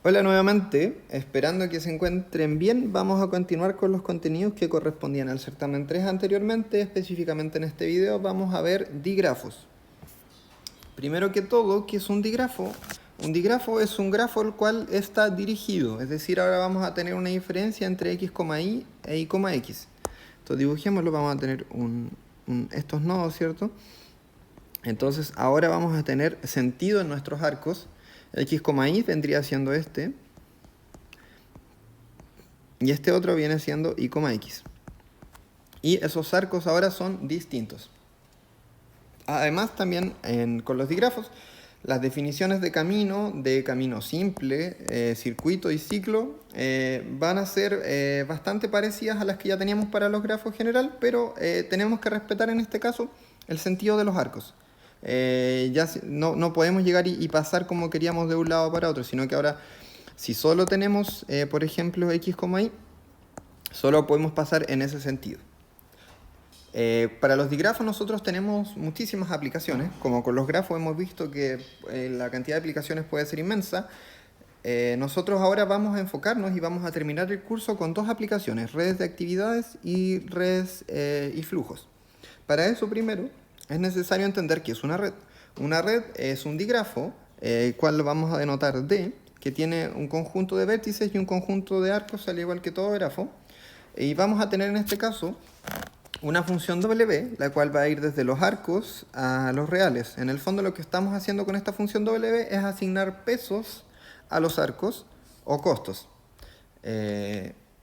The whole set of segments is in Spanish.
Hola nuevamente, esperando que se encuentren bien, vamos a continuar con los contenidos que correspondían al certamen 3 anteriormente. Específicamente en este video vamos a ver digrafos. Primero que todo, ¿qué es un digrafo? Un digrafo es un grafo el cual está dirigido, es decir, ahora vamos a tener una diferencia entre x, y e y, x. Entonces dibujémoslo, vamos a tener estos nodos, ¿cierto? Entonces ahora vamos a tener sentido en nuestros arcos. X, y vendría siendo este. Y este otro viene siendo y, x. Y esos arcos ahora son distintos. Además también con los digrafos, las definiciones de camino simple, circuito y ciclo van a ser bastante parecidas a las que ya teníamos para los grafos general, pero tenemos que respetar en este caso el sentido de los arcos. Ya no podemos llegar y pasar como queríamos de un lado para otro, sino que ahora si solo tenemos, por ejemplo, x, y, solo podemos pasar en ese sentido. Para los digrafos nosotros tenemos muchísimas aplicaciones, como con los grafos hemos visto que la cantidad de aplicaciones puede ser inmensa. Nosotros ahora vamos a enfocarnos y vamos a terminar el curso con dos aplicaciones, redes de actividades y redes y flujos. Para eso primero es necesario entender qué es una red. Una red es un digrafo, cual lo vamos a denotar D, que tiene un conjunto de vértices y un conjunto de arcos, al igual que todo grafo. Y vamos a tener en este caso una función W, la cual va a ir desde los arcos a los reales. En el fondo lo que estamos haciendo con esta función W es asignar pesos a los arcos o costos.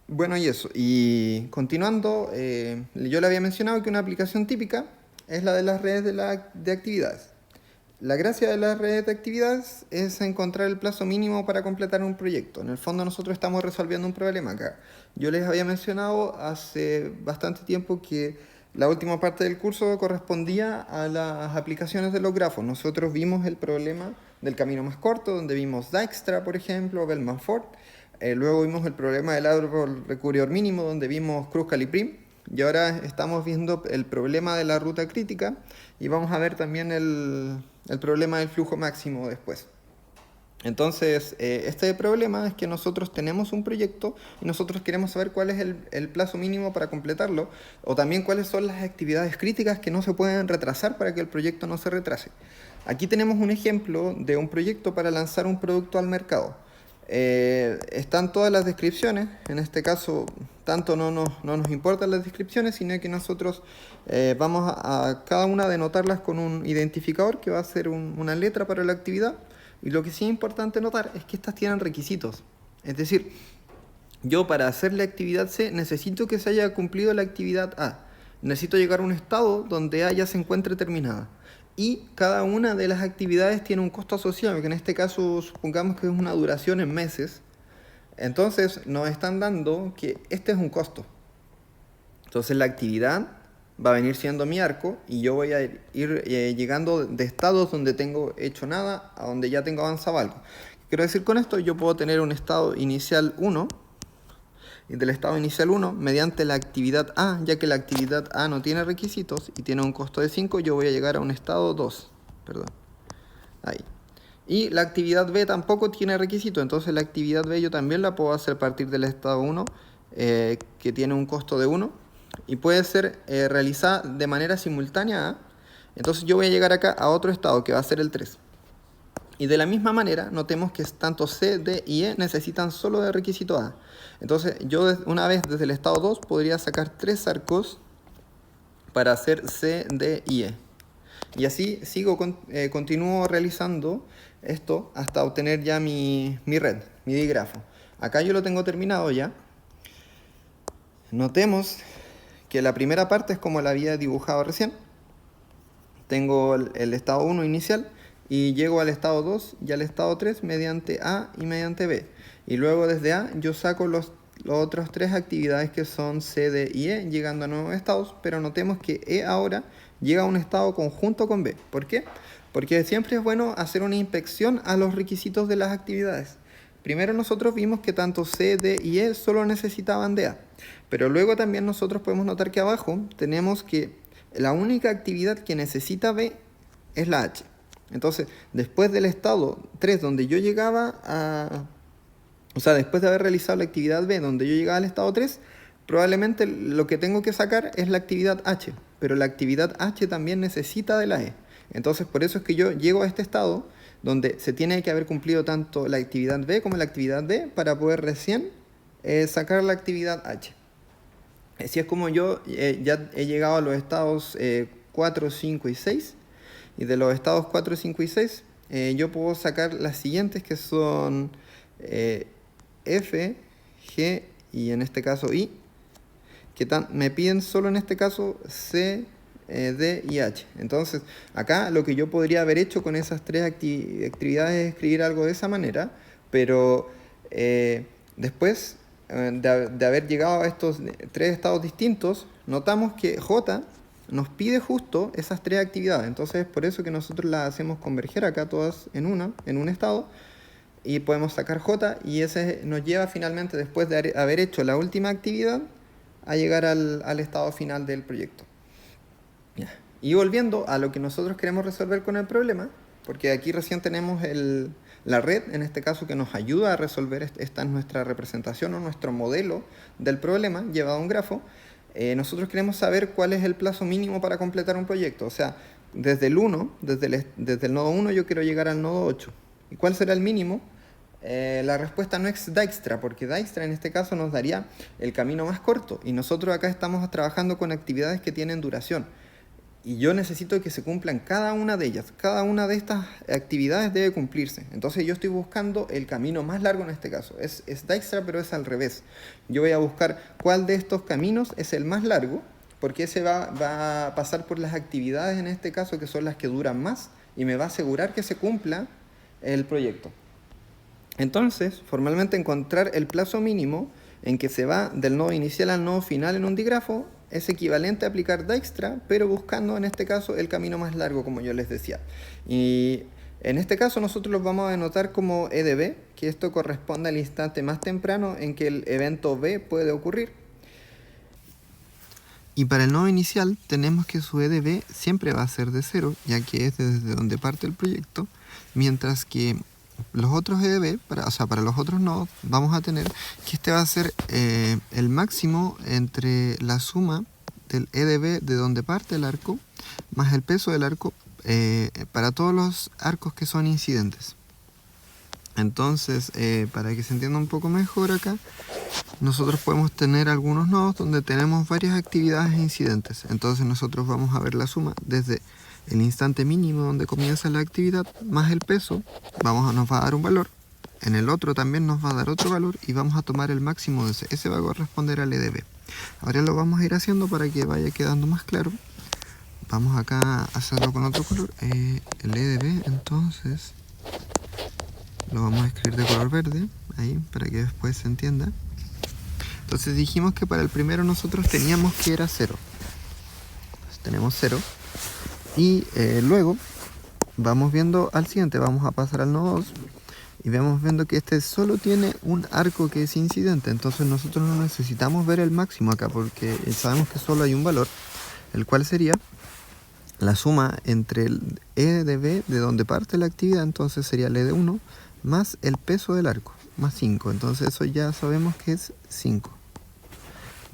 Bueno, y eso. Y continuando, yo le había mencionado que una aplicación típica es la de las redes de actividades. La gracia de las redes de actividades es encontrar el plazo mínimo para completar un proyecto. En el fondo nosotros estamos resolviendo un problema acá. Yo les había mencionado hace bastante tiempo que la última parte del curso correspondía a las aplicaciones de los grafos. Nosotros vimos el problema del camino más corto, donde vimos Dijkstra, por ejemplo, Bellman-Ford. Luego vimos el problema del árbol recurridor mínimo, donde vimos Kruskal-Prim. Y ahora estamos viendo el problema de la ruta crítica y vamos a ver también el problema del flujo máximo después. Entonces, este problema es que nosotros tenemos un proyecto y nosotros queremos saber cuál es el plazo mínimo para completarlo, o también cuáles son las actividades críticas que no se pueden retrasar para que el proyecto no se retrase. Aquí tenemos un ejemplo de un proyecto para lanzar un producto al mercado. Están todas las descripciones, en este caso tanto no nos importan las descripciones, sino que nosotros vamos a cada una denotarlas con un identificador que va a ser una letra para la actividad. Y lo que sí es importante notar es que estas tienen requisitos. Es decir, yo para hacer la actividad C necesito que se haya cumplido la actividad A. Necesito llegar a un estado donde A ya se encuentre terminada. Y cada una de las actividades tiene un costo asociado, que en este caso supongamos que es una duración en meses. Entonces nos están dando que este es un costo. Entonces la actividad va a venir siendo mi arco y yo voy a ir llegando de estados donde tengo hecho nada a donde ya tengo avanzado algo. ¿Qué quiero decir con esto? Yo puedo tener un estado inicial 1 y del estado inicial 1 mediante la actividad A, ya que la actividad A no tiene requisitos y tiene un costo de 5, yo voy a llegar a un estado 2. Perdón. Ahí. Y la actividad B tampoco tiene requisitos, entonces la actividad B yo también la puedo hacer a partir del estado 1, que tiene un costo de 1, y puede ser realizada de manera simultánea a. Entonces yo voy a llegar acá a otro estado que va a ser el 3. Y de la misma manera, notemos que tanto C, D y E necesitan solo de requisito A. Entonces yo una vez desde el estado 2 podría sacar 3 arcos para hacer C, D y E. Y así continúo realizando esto hasta obtener ya mi red, mi digrafo. Acá yo lo tengo terminado ya. Notemos que la primera parte es como la había dibujado recién. Tengo el estado 1 inicial y llego al estado 2 y al estado 3 mediante A y mediante B. Y luego desde A yo saco los otras 3 actividades que son C, D y E, llegando a nuevos estados, pero notemos que E ahora llega a un estado conjunto con B. ¿Por qué? Porque siempre es bueno hacer una inspección a los requisitos de las actividades. Primero nosotros vimos que tanto C, D y E solo necesitaban de A, pero luego también nosotros podemos notar que abajo tenemos que la única actividad que necesita B es la H. Entonces, después del estado 3 donde yo llegaba O sea, después de haber realizado la actividad B, donde yo llegaba al estado 3, probablemente lo que tengo que sacar es la actividad H, pero la actividad H también necesita de la E. Entonces, por eso es que yo llego a este estado donde se tiene que haber cumplido tanto la actividad B como la actividad D para poder recién sacar la actividad H. Así es como yo ya he llegado a los estados 4, 5 y 6. Y de los estados 4, 5 y 6, yo puedo sacar las siguientes, que son F, G y en este caso I, que me piden solo en este caso C, D y H. Entonces, acá lo que yo podría haber hecho con esas tres actividades es escribir algo de esa manera, pero después de haber llegado a estos tres estados distintos, notamos que J nos pide justo esas tres actividades. Entonces, es por eso que nosotros las hacemos converger acá todas en un estado, y podemos sacar J, y ese nos lleva finalmente, después de haber hecho la última actividad, a llegar al estado final del proyecto. Y volviendo a lo que nosotros queremos resolver con el problema, porque aquí recién tenemos la red, en este caso, que nos ayuda a resolver. Esta es nuestra representación o nuestro modelo del problema llevado a un grafo. Nosotros queremos saber cuál es el plazo mínimo para completar un proyecto. O sea, desde el 1, desde el nodo 1 yo quiero llegar al nodo 8. ¿Y cuál será el mínimo? La respuesta no es Dijkstra, porque Dijkstra en este caso nos daría el camino más corto, y nosotros acá estamos trabajando con actividades que tienen duración, y yo necesito que se cumplan cada una de ellas. Cada una de estas actividades debe cumplirse. Entonces yo estoy buscando el camino más largo en este caso. Es Dijkstra, pero es al revés. Yo voy a buscar cuál de estos caminos es el más largo, porque ese va a pasar por las actividades en este caso, que son las que duran más, y me va a asegurar que se cumpla el proyecto. Entonces, formalmente, encontrar el plazo mínimo en que se va del nodo inicial al nodo final en un digrafo es equivalente a aplicar Dijkstra, pero buscando en este caso el camino más largo, como yo les decía. Y en este caso nosotros los vamos a denotar como EDB, que esto corresponde al instante más temprano en que el evento B puede ocurrir. Y para el nodo inicial tenemos que su EDB siempre va a ser de 0, ya que es desde donde parte el proyecto, mientras que los otros EDB, para los otros nodos, vamos a tener que este va a ser el máximo entre la suma del EDB de donde parte el arco más el peso del arco para todos los arcos que son incidentes. Entonces, para que se entienda un poco mejor acá, nosotros podemos tener algunos nodos donde tenemos varias actividades incidentes. Entonces nosotros vamos a ver la suma desde el instante mínimo donde comienza la actividad más el peso, nos va a dar un valor. En el otro también nos va a dar otro valor, y vamos a tomar el máximo de ese. Ese va a corresponder al EDB. Ahora lo vamos a ir haciendo para que vaya quedando más claro. Vamos acá a hacerlo con otro color. El EDB, entonces, lo vamos a escribir de color verde, ahí, para que después se entienda. Entonces dijimos que para el primero nosotros teníamos que era 0. Entonces tenemos 0. Y luego vamos viendo al siguiente, vamos a pasar al nodo 2 y vamos viendo que este solo tiene un arco que es incidente. Entonces nosotros no necesitamos ver el máximo acá, porque sabemos que solo hay un valor, el cual sería la suma entre el EDB de donde parte la actividad. Entonces sería el ED1 más el peso del arco, más 5. Entonces eso ya sabemos que es 5.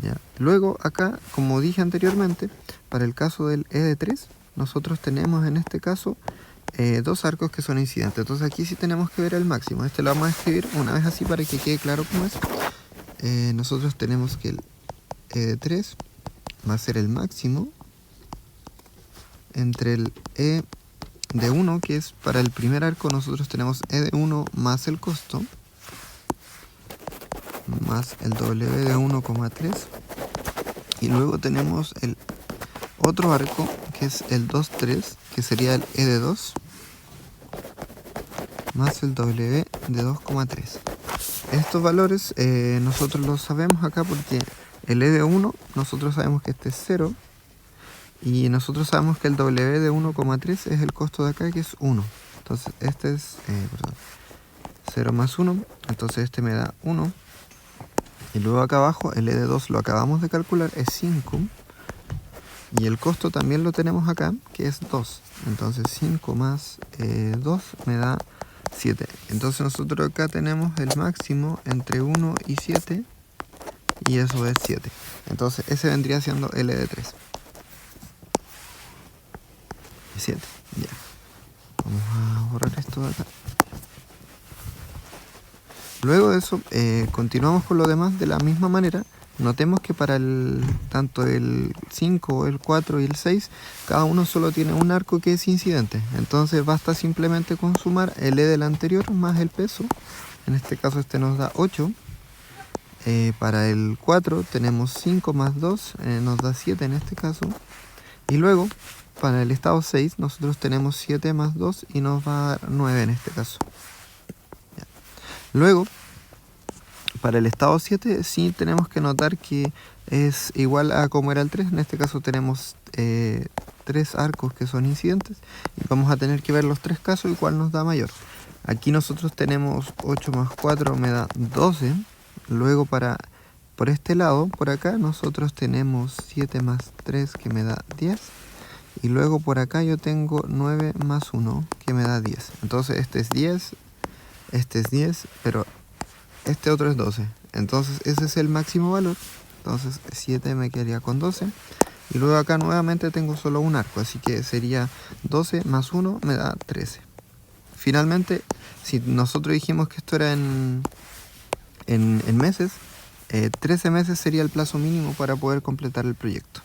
¿Ya? Luego acá, como dije anteriormente, para el caso del ED3, nosotros tenemos en este caso dos arcos que son incidentes. Entonces aquí sí tenemos que ver el máximo. Este lo vamos a escribir una vez así para que quede claro cómo es. Nosotros tenemos que el ED3 va a ser el máximo entre el ED1, que es para el primer arco. Nosotros tenemos ED1 más el costo, más el W de 1,3, y luego tenemos el otro arco que es el 2,3, que sería el ED2 más el W de 2,3. Estos valores nosotros los sabemos acá porque el ED1 nosotros sabemos que este es 0, y nosotros sabemos que el W de 1,3 es el costo de acá, que es 1. Entonces este es 0 más 1, entonces este me da 1. Y luego acá abajo el ED2 lo acabamos de calcular, es 5. Y el costo también lo tenemos acá, que es 2. Entonces 5 más 2 me da 7. Entonces nosotros acá tenemos el máximo entre 1 y 7, y eso es 7. Entonces ese vendría siendo L de 3. 7, ya. Vamos a borrar esto de acá. Luego de eso, continuamos con lo demás de la misma manera. Notemos que para tanto el 5, el 4 y el 6, cada uno solo tiene un arco que es incidente. Entonces basta simplemente con sumar el E del anterior más el peso. En este caso este nos da 8. Para el 4 tenemos 5 más 2, nos da 7 en este caso. Y luego, para el estado 6, nosotros tenemos 7 más 2 y nos va a dar 9 en este caso. Ya. Luego, para el estado 7 sí tenemos que notar que es igual a como era el 3. En este caso tenemos 3 arcos que son incidentes. Y vamos a tener que ver los 3 casos y cuál nos da mayor. Aquí nosotros tenemos 8 más 4 me da 12. Luego por este lado, por acá, nosotros tenemos 7 más 3 que me da 10. Y luego por acá yo tengo 9 más 1 que me da 10. Entonces este es 10, este es 10, pero este otro es 12. Entonces ese es el máximo valor. Entonces 7 me quedaría con 12. Y luego acá nuevamente tengo solo un arco, así que sería 12 más 1 me da 13. Finalmente, si nosotros dijimos que esto era en meses, 13 meses sería el plazo mínimo para poder completar el proyecto.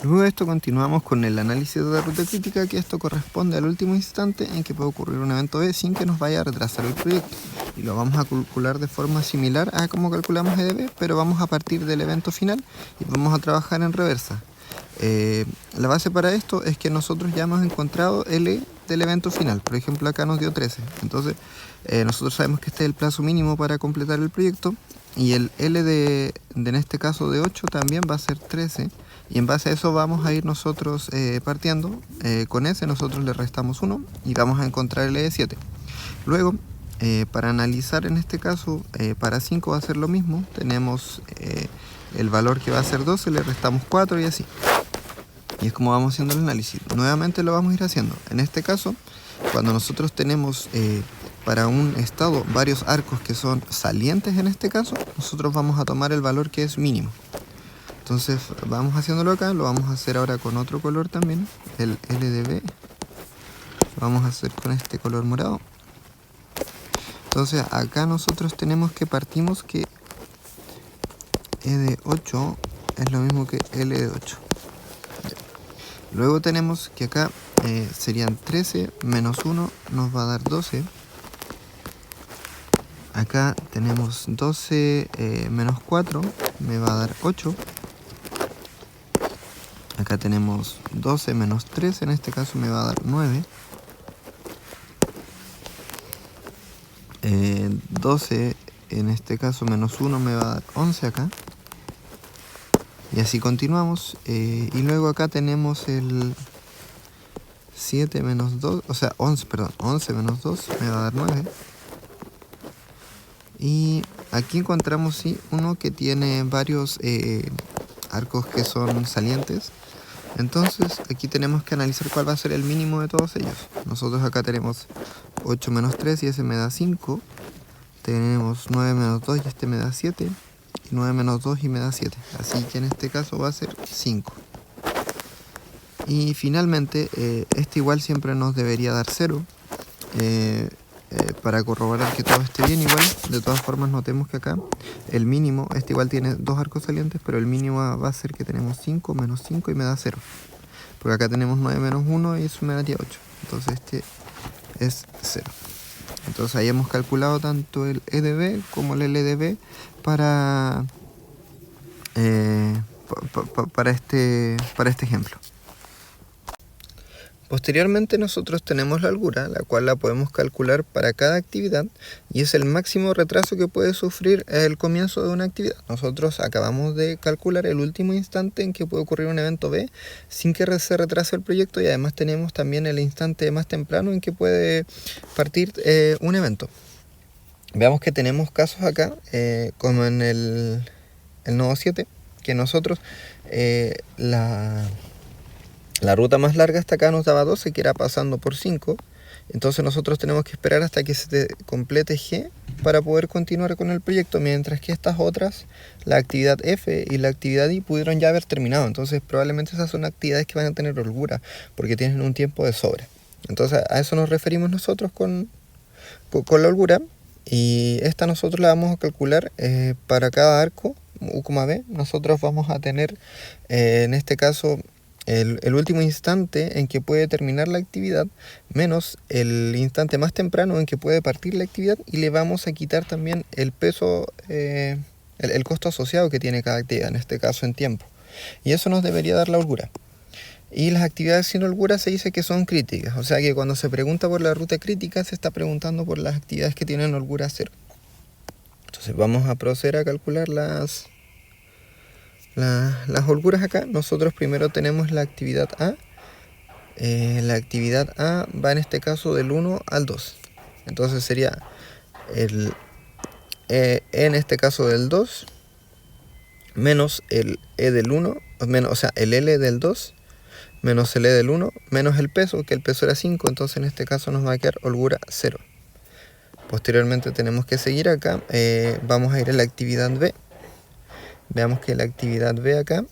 Luego de esto continuamos con el análisis de la ruta crítica, que esto corresponde al último instante en que puede ocurrir un evento B sin que nos vaya a retrasar el proyecto. Y lo vamos a calcular de forma similar a como calculamos EDB, pero vamos a partir del evento final y vamos a trabajar en reversa. La base para esto es que nosotros ya hemos encontrado L del evento final. Por ejemplo, acá nos dio 13. Entonces, nosotros sabemos que este es el plazo mínimo para completar el proyecto. Y el L en este caso de 8 también va a ser 13. Y en base a eso vamos a ir nosotros partiendo. Con ese nosotros le restamos 1 y vamos a encontrar el L de 7. Luego, para analizar en este caso, para 5 va a ser lo mismo. Tenemos el valor que va a ser 12, le restamos 4 y así. Y es como vamos haciendo el análisis. Nuevamente lo vamos a ir haciendo. En este caso, cuando nosotros tenemos para un estado varios arcos que son salientes en este caso, nosotros vamos a tomar el valor que es mínimo. Entonces vamos haciéndolo acá, lo vamos a hacer ahora con otro color también, el LDB. Lo vamos a hacer con este color morado. Entonces acá nosotros tenemos que partimos que E de 8 es lo mismo que L de 8. Luego tenemos que acá serían 13 menos 1 nos va a dar 12. Acá tenemos 12 menos 4 me va a dar 8. Acá tenemos 12 menos 3, en este caso me va a dar 9. 12 en este caso menos 1 me va a dar 11 acá. Y así continuamos. Y luego acá tenemos el 7 menos 2, o sea 11 menos 2 me va a dar 9. Y aquí encontramos sí, uno que tiene varios arcos que son salientes. Entonces aquí tenemos que analizar cuál va a ser el mínimo de todos ellos. Nosotros acá tenemos 8 menos 3 y ese me da 5. Tenemos 9 menos 2 y este me da 7. Y 9 menos 2 y me da 7. Así que en este caso va a ser 5. Y finalmente este igual siempre nos debería dar 0. Para corroborar que todo esté bien igual. De todas formas notemos que acá el mínimo, este igual tiene dos arcos salientes, pero el mínimo va a ser que tenemos 5 menos 5 y me da 0. Porque acá tenemos 9 menos 1 y eso me daría 8. Entonces este es 0. Entonces ahí hemos calculado tanto el EDB como el LDB para este ejemplo. Posteriormente nosotros tenemos la holgura, la cual la podemos calcular para cada actividad y es el máximo retraso que puede sufrir el comienzo de una actividad. Nosotros acabamos de calcular el último instante en que puede ocurrir un evento B sin que se retrase el proyecto y además tenemos también el instante más temprano en que puede partir un evento. Veamos que tenemos casos acá, como en el nodo 7, que nosotros La ruta más larga hasta acá nos daba 12, que era pasando por 5. Entonces nosotros tenemos que esperar hasta que se complete G para poder continuar con el proyecto, mientras que estas otras, la actividad F y la actividad I, pudieron ya haber terminado. Entonces probablemente esas son actividades que van a tener holgura, porque tienen un tiempo de sobra. Entonces a eso nos referimos nosotros con la holgura. Y esta nosotros la vamos a calcular para cada arco, U, B. Nosotros vamos a tener, en este caso, el último instante en que puede terminar la actividad menos el instante más temprano en que puede partir la actividad, y le vamos a quitar también el peso, el costo asociado que tiene cada actividad, en este caso en tiempo. Y eso nos debería dar la holgura. Y las actividades sin holgura se dice que son críticas, o sea que cuando se pregunta por la ruta crítica se está preguntando por las actividades que tienen holgura 0. Entonces vamos a proceder a calcular las holguras acá. Nosotros primero tenemos la actividad A. La actividad A va en este caso del 1 al 2. Entonces sería el E en este caso del 2 menos el E del 1, o sea, el L del 2 menos el E del 1 menos el peso, que el peso era 5. Entonces en este caso nos va a quedar holgura 0. Posteriormente tenemos que seguir acá. Vamos a ir a la actividad B. Veamos que la actividad B acá,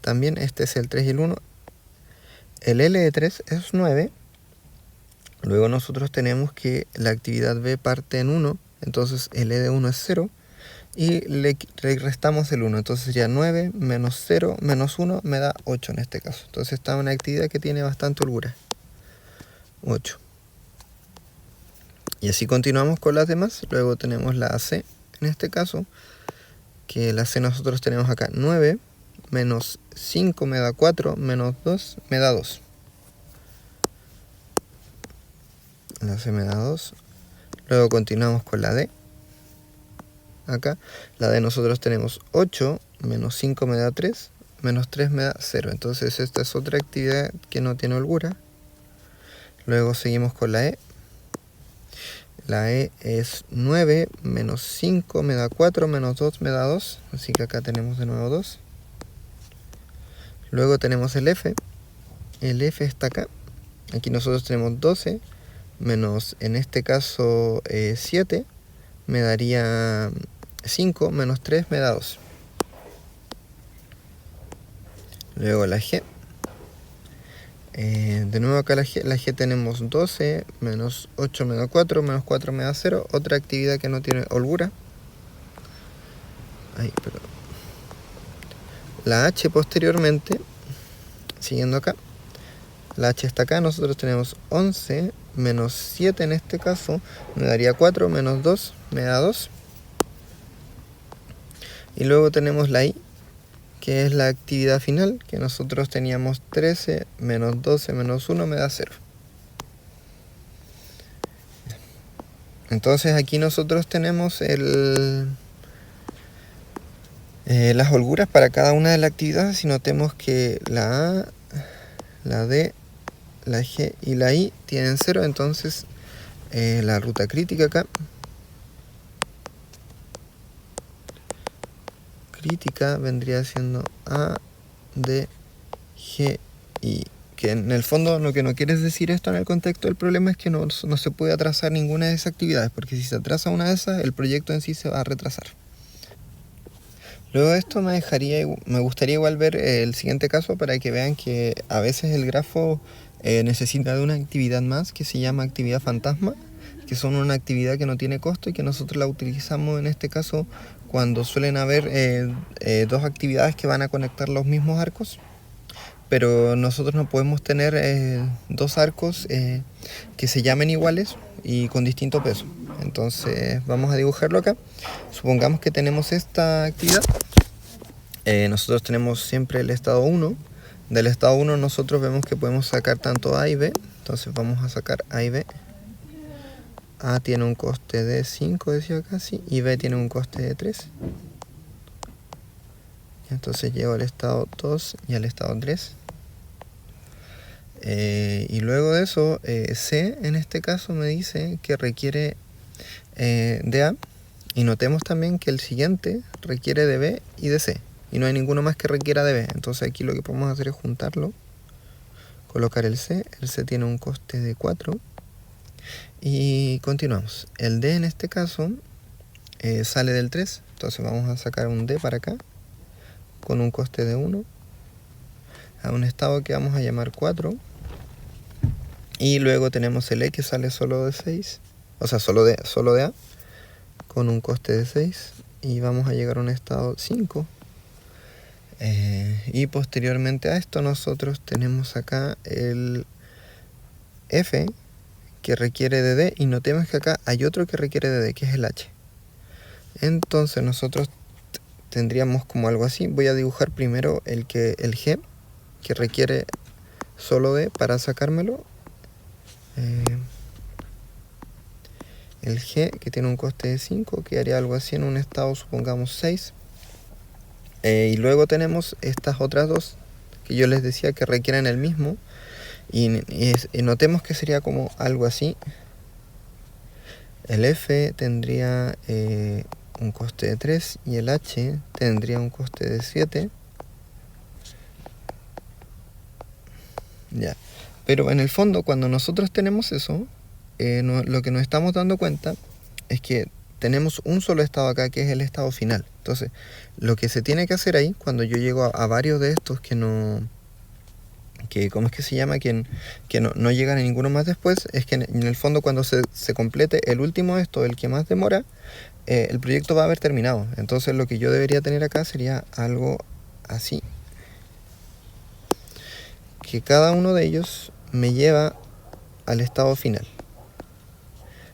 también este es el 3 y el 1. El L de 3 es 9. Luego nosotros tenemos que la actividad B parte en 1. Entonces el E de 1 es 0. Y le restamos el 1. Entonces sería 9 menos 0 menos 1 me da 8 en este caso. Entonces está una actividad que tiene bastante holgura. 8. Y así continuamos con las demás. Luego tenemos la AC en este caso, que la C nosotros tenemos acá 9 menos 5 me da 4 menos 2 me da 2. La C me da 2. Luego continuamos con la D. Acá la D nosotros tenemos 8 menos 5 me da 3 menos 3 me da 0. Entonces esta es otra actividad que no tiene holgura. Luego seguimos con la E. La E es 9 menos 5 me da 4 menos 2 me da 2. Así que acá tenemos de nuevo 2. Luego tenemos el F. El F está acá. Aquí nosotros tenemos 12 menos, en este caso, 7. Me daría 5 menos 3 me da 2. Luego la G. De nuevo acá la G tenemos 12 menos 8 me da 4 menos 4 me da 0. Otra actividad que no tiene holgura. La H posteriormente, siguiendo acá, la H está acá. Nosotros tenemos 11 menos 7 en este caso me daría 4 menos 2 me da 2. Y luego tenemos la I, que es la actividad final, que nosotros teníamos 13 menos 12 menos 1 me da 0. Entonces aquí nosotros tenemos las holguras para cada una de las actividades, y notemos que la A, la D, la G y la I tienen 0. Entonces la ruta crítica acá, crítica vendría siendo A, D, G, I. Que en el fondo lo que no quiere decir esto en el contexto del problema es que no se puede atrasar ninguna de esas actividades, porque si se atrasa una de esas, el proyecto en sí se va a retrasar. Luego de esto me gustaría igual ver el siguiente caso, para que vean que a veces el grafo necesita de una actividad más que se llama actividad fantasma, que son una actividad que no tiene costo y que nosotros la utilizamos en este caso cuando suelen haber dos actividades que van a conectar los mismos arcos, pero nosotros no podemos tener dos arcos que se llamen iguales y con distinto peso. Entonces vamos a dibujarlo acá. Supongamos que tenemos esta actividad. Nosotros tenemos siempre el estado 1. Del estado 1 nosotros vemos que podemos sacar tanto A y B. Entonces vamos a sacar A y B. A tiene un coste de 5, decía casi, y B tiene un coste de 3. Entonces llego al estado 2 y al estado 3. Y luego de eso, C en este caso me dice que requiere de A. Y notemos también que el siguiente requiere de B y de C. Y no hay ninguno más que requiera de B. Entonces aquí lo que podemos hacer es juntarlo. colocar el C tiene un coste de 4. Y continuamos. El D en este caso sale del 3, entonces vamos a sacar un D para acá, con un coste de 1, a un estado que vamos a llamar 4. Y luego tenemos el E que sale solo de 6, o sea, solo de A, con un coste de 6. Y vamos a llegar a un estado 5. Y posteriormente a esto nosotros tenemos acá el F que requiere de D, y notemos que acá hay otro que requiere de D, que es el H. Entonces nosotros tendríamos como algo así. Voy a dibujar primero el G, que requiere solo D para sacármelo. El G, que tiene un coste de 5, quedaría algo así en un estado, supongamos, 6. Y luego tenemos estas otras dos que yo les decía que requieren el mismo. Y notemos que sería como algo así. El F tendría un coste de 3 y el H tendría un coste de 7. Ya. Pero en el fondo, cuando nosotros tenemos eso, lo que nos estamos dando cuenta es que tenemos un solo estado acá, que es el estado final. Entonces, lo que se tiene que hacer ahí, cuando yo llego a varios de estos que ¿cómo es que se llama? Que no llegan a ninguno más después, es que en el fondo cuando se complete el último de estos, el que más demora, el proyecto va a haber terminado. Entonces lo que yo debería tener acá sería algo así, que cada uno de ellos me lleva al estado final,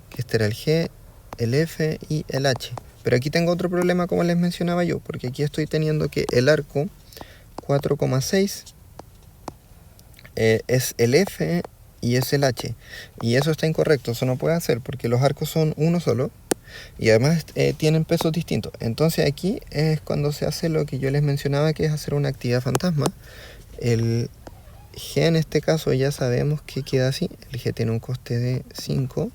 que este era el G, el F y el H. Pero aquí tengo otro problema, como les mencionaba yo, porque aquí estoy teniendo que el arco 4,6 es el F y es el H, y eso está incorrecto. Eso no puede hacer porque los arcos son uno solo y además tienen pesos distintos. Entonces aquí es cuando se hace lo que yo les mencionaba, que es hacer una actividad fantasma. El G en este caso ya sabemos que queda así. El G tiene un coste de 5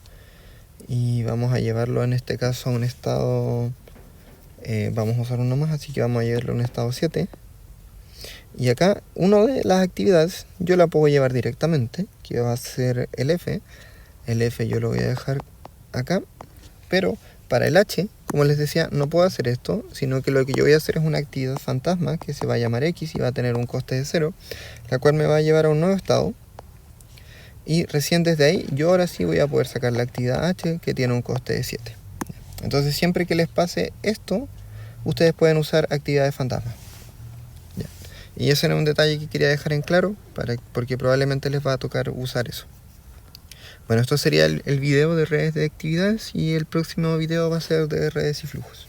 y vamos a llevarlo en este caso a un estado, vamos a usar uno más, así que vamos a llevarlo a un estado 7. Y acá, una de las actividades yo la puedo llevar directamente, que va a ser el F. El F yo lo voy a dejar acá, pero para el H, como les decía, no puedo hacer esto, sino que lo que yo voy a hacer es una actividad fantasma que se va a llamar X y va a tener un coste de 0, la cual me va a llevar a un nuevo estado. Y recién desde ahí, yo ahora sí voy a poder sacar la actividad H, que tiene un coste de 7. Entonces, siempre que les pase esto, ustedes pueden usar actividades fantasmas. Y ese era un detalle que quería dejar en claro, porque probablemente les va a tocar usar eso. Bueno, esto sería el video de redes de actividades, y el próximo video va a ser de redes y flujos.